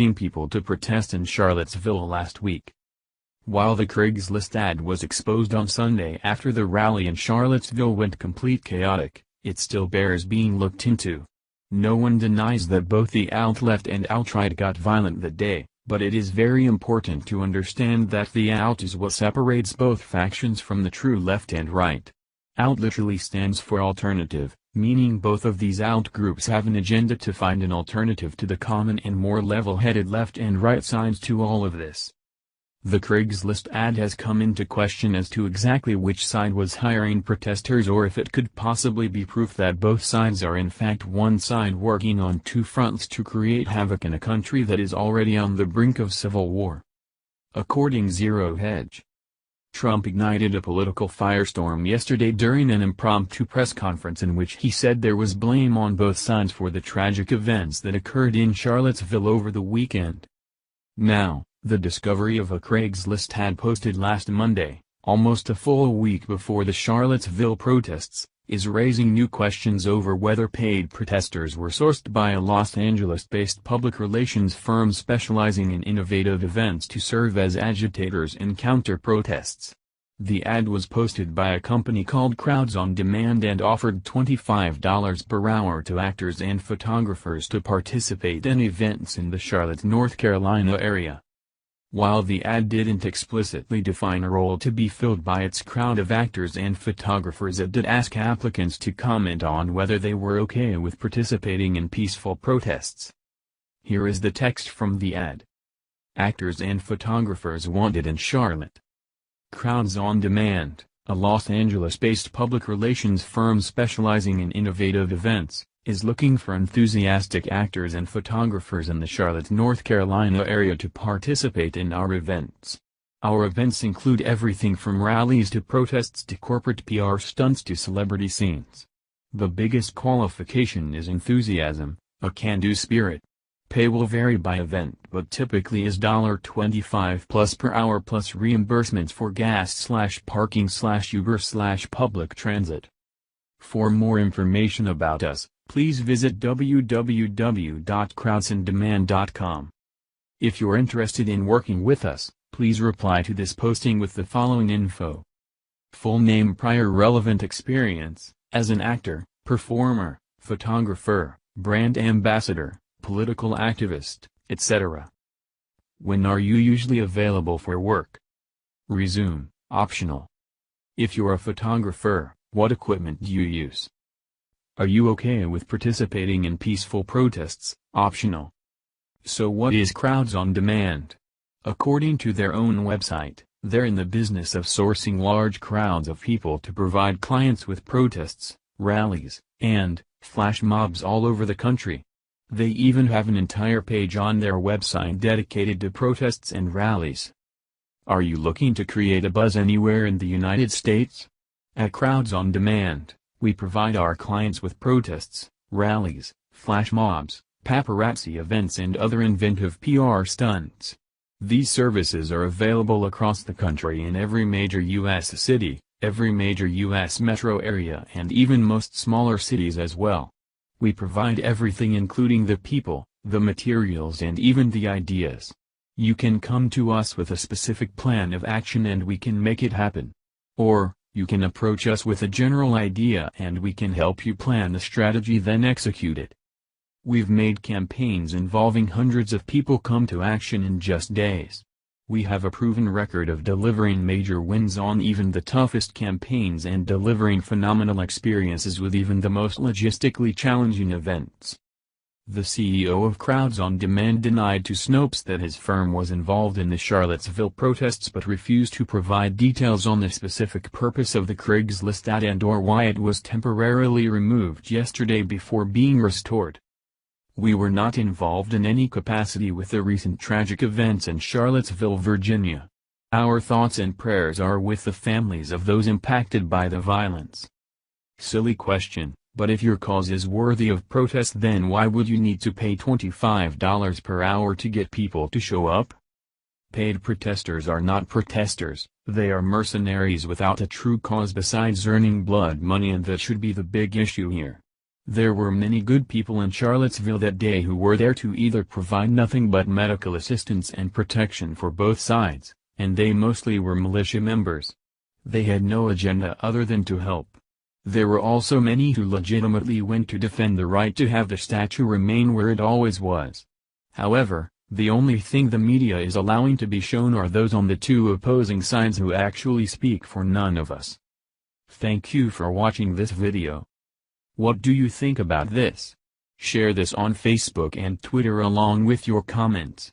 people to protest in Charlottesville last week. While the Craigslist ad was exposed on Sunday after the rally in Charlottesville went complete chaotic, it still bears being looked into. No one denies that both the alt-left and alt-right got violent that day, but it is very important to understand that the alt is what separates both factions from the true left and right. Alt literally stands for alternative, meaning both of these alt groups have an agenda to find an alternative to the common and more level-headed left and right sides to all of this. The Craigslist ad has come into question as to exactly which side was hiring protesters, or if it could possibly be proof that both sides are in fact one side working on two fronts to create havoc in a country that is already on the brink of civil war. According to Zero Hedge, Trump ignited a political firestorm yesterday during an impromptu press conference in which he said there was blame on both sides for the tragic events that occurred in Charlottesville over the weekend. Now, the discovery of a Craigslist ad posted last Monday, almost a full week before the Charlottesville protests, is raising new questions over whether paid protesters were sourced by a Los Angeles-based public relations firm specializing in innovative events to serve as agitators in counter-protests. The ad was posted by a company called Crowds on Demand and offered $25 per hour to actors and photographers to participate in events in the Charlotte, North Carolina area. While the ad didn't explicitly define a role to be filled by its crowd of actors and photographers, it did ask applicants to comment on whether they were okay with participating in peaceful protests. Here is the text from the ad. Actors and photographers wanted in Charlotte. Crowds on Demand, a Los Angeles-based public relations firm specializing in innovative events, is looking for enthusiastic actors and photographers in the Charlotte, North Carolina area to participate in our events. Our events include everything from rallies to protests to corporate PR stunts to celebrity scenes. The biggest qualification is enthusiasm, a can-do spirit. Pay will vary by event but typically is $25 plus per hour plus reimbursements for gas/parking/Uber/public transit. For more information about us, please visit www.crowdsondemand.com. If you're interested in working with us, please reply to this posting with the following info. Full name, prior relevant experience, as an actor, performer, photographer, brand ambassador, political activist, etc. When are you usually available for work? Resume, optional. If you're a photographer, what equipment do you use? Are you okay with participating in peaceful protests? Optional. So what is Crowds on Demand? According to their own website, they're in the business of sourcing large crowds of people to provide clients with protests, rallies, and flash mobs all over the country. They even have an entire page on their website dedicated to protests and rallies. Are you looking to create a buzz anywhere in the United States? At Crowds on Demand, we provide our clients with protests, rallies, flash mobs, paparazzi events and other inventive PR stunts. These services are available across the country in every major U.S. city, every major U.S. metro area and even most smaller cities as well. We provide everything including the people, the materials and even the ideas. You can come to us with a specific plan of action and we can make it happen. Or, you can approach us with a general idea and we can help you plan the strategy then execute it. We've made campaigns involving hundreds of people come to action in just days. We have a proven record of delivering major wins on even the toughest campaigns and delivering phenomenal experiences with even the most logistically challenging events. The CEO of Crowds on Demand denied to Snopes that his firm was involved in the Charlottesville protests but refused to provide details on the specific purpose of the Craigslist ad and/or why it was temporarily removed yesterday before being restored. We were not involved in any capacity with the recent tragic events in Charlottesville, Virginia. Our thoughts and prayers are with the families of those impacted by the violence. Silly question. But if your cause is worthy of protest, then why would you need to pay $25 per hour to get people to show up? Paid protesters are not protesters, they are mercenaries without a true cause besides earning blood money, and that should be the big issue here. There were many good people in Charlottesville that day who were there to either provide nothing but medical assistance and protection for both sides, and they mostly were militia members. They had no agenda other than to help. There were also many who legitimately went to defend the right to have the statue remain where it always was. However, the only thing the media is allowing to be shown are those on the two opposing sides who actually speak for none of us. Thank you for watching this video. What do you think about this? Share this on Facebook and Twitter along with your comments.